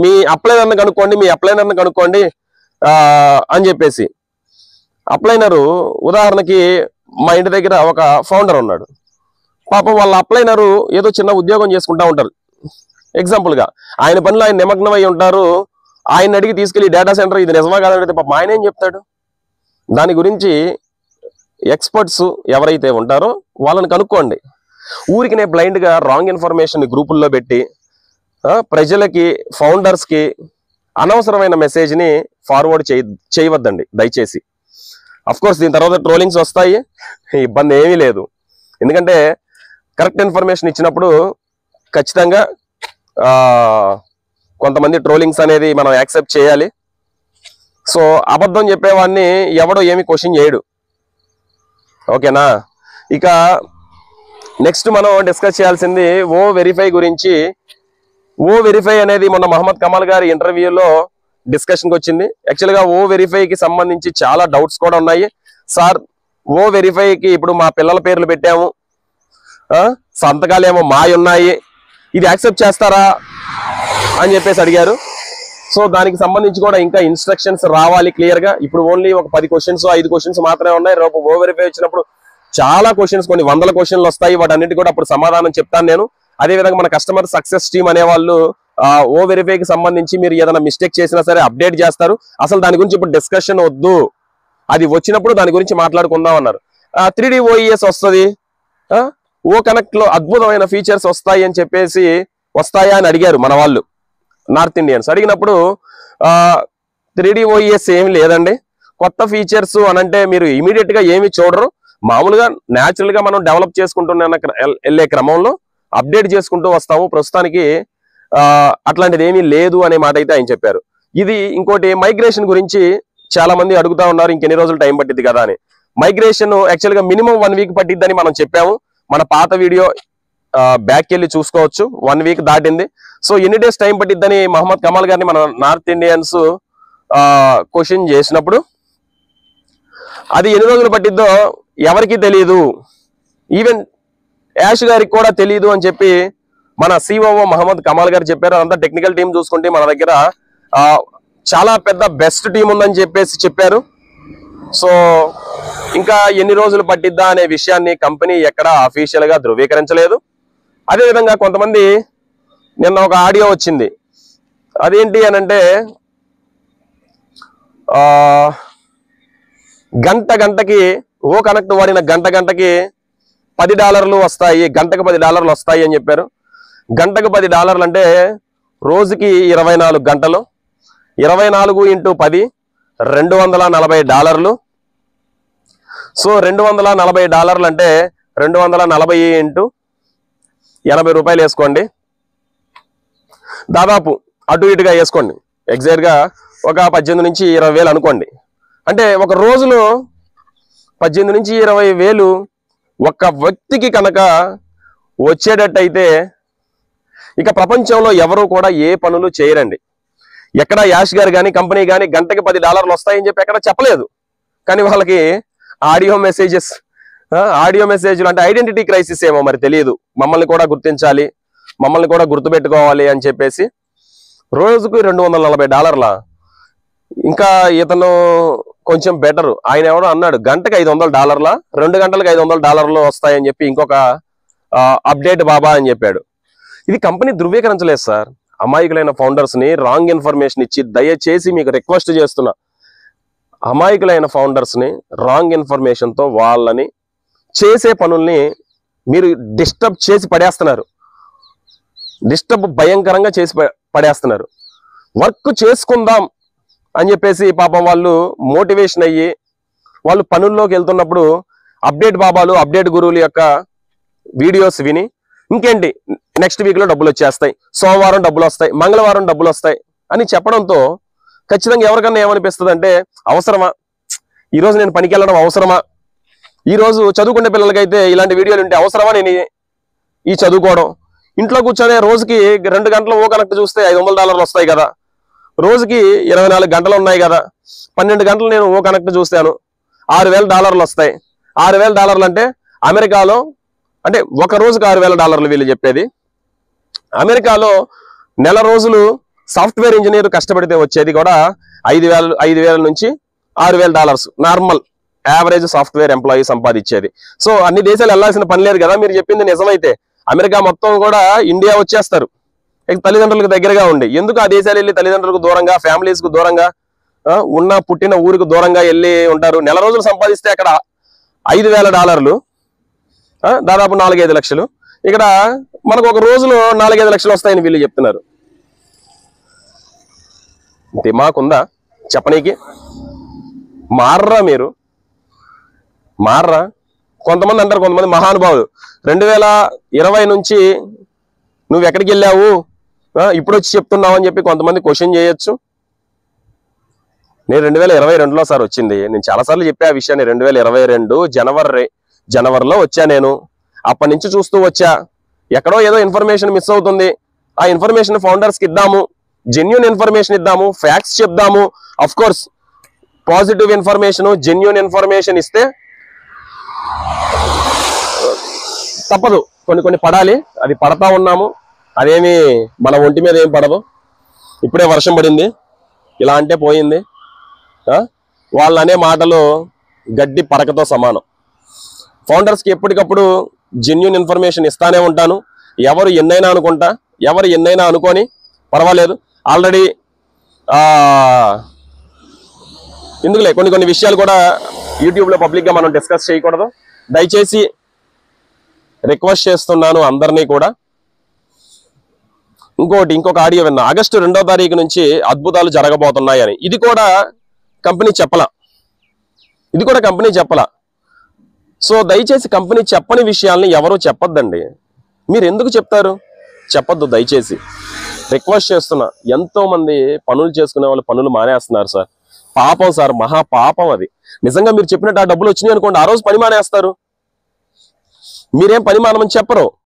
మీ అప్లైనర్ని కనుక్కోండి అని చెప్పేసి. అప్లైనరు ఉదాహరణకి మా ఇంటి దగ్గర ఒక ఫౌండర్ ఉన్నాడు. పాపం వాళ్ళ అప్లైనరు ఏదో చిన్న ఉద్యోగం చేసుకుంటా ఉంటారు. ఎగ్జాంపుల్గా ఆయన పనిలో ఆయన నిమగ్నం అయి ఉంటారు. ఆయన అడిగి తీసుకెళ్లి డేటా సెంటర్ ఇది నిజమా కాదంటే పాపం ఆయన ఏం చెప్తాడు? దాని గురించి ఎక్స్పర్ట్స్ ఎవరైతే ఉంటారో వాళ్ళని కనుక్కోండి. ఊరికినే బ్లైండ్గా రాంగ్ ఇన్ఫర్మేషన్ గ్రూపుల్లో పెట్టి ప్రజలకి, ఫౌండర్స్కి అనవసరమైన మెసేజ్ని ఫార్వర్డ్ చేయవద్దండి దయచేసి. అఫ్కోర్స్ దీని తర్వాత ట్రోలింగ్స్ వస్తాయి, ఇబ్బంది ఏమీ లేదు. ఎందుకంటే కరెక్ట్ ఇన్ఫర్మేషన్ ఇచ్చినప్పుడు ఖచ్చితంగా కొంతమంది ట్రోలింగ్స్ అనేది మనం యాక్సెప్ట్ చేయాలి. సో అబద్ధం చెప్పేవాడిని ఎవడో ఏమి క్వశ్చన్ చేయడు. ఓకేనా? ఇక నెక్స్ట్ మనం డిస్కస్ చేయాల్సింది ఓ వెరిఫై గురించి. ఓ వెరిఫై అనేది మొన్న మహమ్మద్ కమాల్ గారి ఇంటర్వ్యూలో డిస్కషన్కి వచ్చింది. యాక్చువల్గా ఓ వెరిఫైకి సంబంధించి చాలా డౌట్స్ కూడా ఉన్నాయి. సార్ ఓ వెరిఫైకి ఇప్పుడు మా పిల్లల పేర్లు పెట్టాము, సంతకాలు ఏమో మావి ఉన్నాయి, ఇది యాక్సెప్ట్ చేస్తారా అని చెప్పేసి అడిగారు. సో దానికి సంబంధించి కూడా ఇంకా ఇన్స్ట్రక్షన్స్ రావాలి క్లియర్గా. ఇప్పుడు ఓన్లీ ఒక 10 క్వశ్చన్స్ 5 క్వశ్చన్స్ మాత్రమే ఉన్నాయి. రేపు ఓ వెరిఫై వచ్చినప్పుడు చాలా క్వశ్చన్స్, కొన్ని 100 క్వశ్చన్లు వస్తాయి. వాటన్నిటి కూడా అప్పుడు సమాధానం చెప్తాను నేను. అదేవిధంగా మన కస్టమర్ సక్సెస్ టీమ్ అనేవాళ్ళు ఓ వెరిఫైకి సంబంధించి మీరు ఏదైనా మిస్టేక్ చేసినా సరే అప్డేట్ చేస్తారు. అసలు దాని గురించి ఇప్పుడు డిస్కషన్ వద్దు, అది వచ్చినప్పుడు దాని గురించి మాట్లాడుకుందాం అన్నారు. 3D OES వస్తుంది, ఓ కనెక్ట్ లో అద్భుతమైన ఫీచర్స్ వస్తాయి అని చెప్పేసి వస్తాయా అని అడిగారు మన వాళ్ళు నార్త్ ఇండియన్స్. అడిగినప్పుడు 3D OES ఏమి లేదండి, కొత్త ఫీచర్స్ అనంటే మీరు ఇమీడియట్ గా ఏమి చూడరు, మామూలుగా న్యాచురల్ గా మనం డెవలప్ చేసుకుంటున్న వెళ్ళే క్రమంలో అప్డేట్ చేసుకుంటూ వస్తాము. ప్రస్తుతానికి అట్లాంటిది ఏమీ లేదు అనే మాట అయితే ఆయన చెప్పారు. ఇది ఇంకోటి మైగ్రేషన్ గురించి చాలా మంది అడుగుతా ఉన్నారు, ఇంకెన్ని రోజులు టైం పట్టింది కదా అని. మైగ్రేషన్ యాక్చువల్ గా మినిమం 1 వీక్ పట్టిద్దని మనం చెప్పాము. మన పాత వీడియో బ్యాక్ వెళ్ళి చూసుకోవచ్చు, 1 వీక్ దాటింది. సో ఎన్ని డేస్ టైం పట్టిద్దని మహమ్మద్ కమాల్ గారిని మన నార్త్ ఇండియన్స్ క్వశ్చన్ చేసినప్పుడు అది ఎన్ని రోజులు పట్టిద్దో ఎవరికి తెలియదు, ఈవెన్ యాష్ గారికి కూడా తెలియదు అని చెప్పి మన సిఓఓ మహమ్మద్ కమాల్ గారు చెప్పారు. అదంతా టెక్నికల్ టీం చూసుకుంటే మన దగ్గర చాలా పెద్ద బెస్ట్ టీం ఉందని చెప్పేసి చెప్పారు. సో ఇంకా ఎన్ని రోజులు పట్టిద్దా అనే విషయాన్ని కంపెనీ ఎక్కడా అఫీషియల్ గా ధృవీకరించలేదు. అదేవిధంగా కొంతమంది నిన్న ఒక ఆడియో వచ్చింది, అదేంటి అనంటే గంటకి ఓ కనెక్ట్ వాడిన గంటకి $10 వస్తాయి, గంటకు $10 వస్తాయి అని చెప్పారు. గంటకు $10 అంటే రోజుకి 24 గంటలు, 24 × 10 $240. సో $240 అంటే 240 × 80 రూపాయలు వేసుకోండి, దాదాపు అటు ఇటుగా వేసుకోండి, ఎగ్జాక్ట్ గా ఒక 18 నుంచి 20 వేలు అనుకోండి. అంటే ఒక రోజులో 18 నుంచి 20 వేలు ఒక్క వ్యక్తికి కనుక వచ్చేటట్టయితే ఇక ప్రపంచంలో ఎవరు కూడా ఏ పనులు చేయరండి. ఎక్కడ యాష్ గారు కానీ కంపెనీ కానీ గంటకి $10 వస్తాయని చెప్పి ఎక్కడ చెప్పలేదు. కానీ వాళ్ళకి ఆడియో మెసేజ్లు అంటే ఐడెంటిటీ క్రైసిస్ ఏమో మరి తెలియదు, మమ్మల్ని కూడా గుర్తించాలి, మమ్మల్ని కూడా గుర్తుపెట్టుకోవాలి అని చెప్పేసి రోజుకు $240. ఇంకా ఇతను కొంచెం బెటర్, ఆయన ఎవరో అన్నాడు గంటకు $500, 2 గంటలకు $500 వస్తాయని చెప్పి ఇంకొక అప్డేట్ బాబా అని చెప్పాడు. ఇది కంపెనీ ధృవీకరించలేదు సార్. అమాయకులైన ఫౌండర్స్ ని రాంగ్ ఇన్ఫర్మేషన్ ఇచ్చి, దయచేసి మీకు రిక్వెస్ట్ చేస్తున్నా, అమాయకులైన ఫౌండర్స్ ని రాంగ్ ఇన్ఫర్మేషన్ తో వాళ్ళని చేసే పనుల్ని మీరు డిస్టర్బ్ చేసి పడేస్తున్నారు, భయంకరంగా చేసి పడేస్తున్నారు. వర్క్ చేసుకుందాం అని చెప్పేసి పాపం వాళ్ళు మోటివేషన్ అయ్యి వాళ్ళు పనుల్లోకి వెళ్తున్నప్పుడు అప్డేట్ బాబాలు, అప్డేట్ గురువుల యొక్క వీడియోస్ విని ఇంకేంటి నెక్స్ట్ వీక్ లో డబ్బులు వచ్చేస్తాయి, సోమవారం డబ్బులు వస్తాయి, మంగళవారం డబ్బులు వస్తాయి అని చెప్పడంతో ఖచ్చితంగా ఎవరికన్నా ఏమనిపిస్తుంది అంటే, అవసరమా ఈరోజు నేను పనికి వెళ్ళడం అవసరమా, ఈరోజు చదువుకునే పిల్లలకైతే ఇలాంటి వీడియోలు ఉంటే అవసరమా నేను ఈ చదువుకోవడం, ఇంట్లో కూర్చొని రోజుకి 2 గంటలు ఓ కనెక్ట్ చూస్తే $500 వస్తాయి కదా, రోజుకి 24 గంటలు ఉన్నాయి కదా, 12 గంటలు నేను ఓ కనెక్ట్ చూస్తాను, $6,000 వస్తాయి. $6,000 అంటే అమెరికాలో, అంటే ఒక రోజుకి $6,000 వీళ్ళు చెప్పేది. అమెరికాలో నెల రోజులు సాఫ్ట్వేర్ ఇంజనీర్ కష్టపడితే వచ్చేది కూడా 5,000 నుంచి $6,000 నార్మల్ యావరేజ్ సాఫ్ట్వేర్ ఎంప్లాయీ సంపాదించేది. సో అన్ని దేశాలు వెళ్లాల్సిన పని లేదు కదా. మీరు చెప్పింది నిజమైతే అమెరికా మొత్తం కూడా ఇండియా వచ్చేస్తారు తల్లిదండ్రులకు దగ్గరగా ఉండి. ఎందుకు ఆ దేశాలు వెళ్ళి తల్లిదండ్రులకు దూరంగా, ఫ్యామిలీస్ కు దూరంగా, ఉన్న పుట్టిన ఊరికి దూరంగా వెళ్ళి ఉంటారు. నెల రోజులు సంపాదిస్తే అక్కడ $5,000, దాదాపు 4-5 లక్షలు. ఇక్కడ మనకు ఒక రోజులో 4-5 లక్షలు వస్తాయని వీళ్ళు చెప్తున్నారు. దిమాకుందా చెప్పనీకి? మారరా మీరు, మారరా. కొంతమంది అంటారు, కొంతమంది మహానుభావులు 2020 నుంచి నువ్వు ఎక్కడికి వెళ్ళావు, ఇప్పుడు వచ్చి చెప్తున్నావు అని చెప్పి కొంతమంది క్వశ్చన్ చేయొచ్చు. నేను 2022లో సార్ వచ్చింది. నేను చాలాసార్లు చెప్పే ఆ విషయాన్ని. 2022 జనవరిలో వచ్చా నేను. అప్పటి నుంచి చూస్తూ వచ్చా. ఎక్కడో ఏదో ఇన్ఫర్మేషన్ మిస్ అవుతుంది. ఆ ఇన్ఫర్మేషన్ ఫౌండర్స్కి ఇద్దాము, జెన్యూన్ ఇన్ఫర్మేషన్ ఇద్దాము, ఫ్యాక్ట్స్ చెప్దాము. Of course positive information, genuine information ఇస్తే తప్పదు, కొన్ని పడాలి. అది పడతా ఉన్నాము. అదేమి మన ఒంటి మీద ఏం పడదు. ఇప్పుడే వర్షం పడింది, ఇలా అంటే పోయింది. వాళ్ళు అనే మాటలు గడ్డి పరకతో సమానం. ఫౌండర్స్కి ఎప్పటికప్పుడు జెన్యూన్ ఇన్ఫర్మేషన్ ఇస్తానే ఉంటాను. ఎవరు ఎన్నైనా అనుకుంటా, ఎవరు ఎన్నైనా అనుకొని పర్వాలేదు. ఆల్రెడీ ఎందుకులే కొన్ని విషయాలు కూడా యూట్యూబ్లో పబ్లిక్గా మనం డిస్కస్ చేయకూడదు. దయచేసి రిక్వెస్ట్ చేస్తున్నాను అందరినీ కూడా. ఇంకొక ఆడియో విన్నా, ఆగస్టు 2వ తారీఖు నుంచి అద్భుతాలు జరగబోతున్నాయని. ఇది కూడా కంపెనీ చెప్పలా. సో దయచేసి కంపెనీ చెప్పని విషయాల్ని ఎవరు చెప్పొద్దండి. మీరు ఎందుకు చెప్తారు? చెప్పొద్దు దయచేసి, రిక్వెస్ట్ చేస్తున్నా. ఎంతో మంది పనులు చేసుకునే వాళ్ళు పనులు మానేస్తున్నారు సార్. పాపం సార్, మహా పాపం అది. నిజంగా మీరు చెప్పినట్టు ఆ డబ్బులు వచ్చినాయి అనుకోండి, ఆ రోజు పని మానేస్తారు. మీరేం పని మానమని చెప్పరు.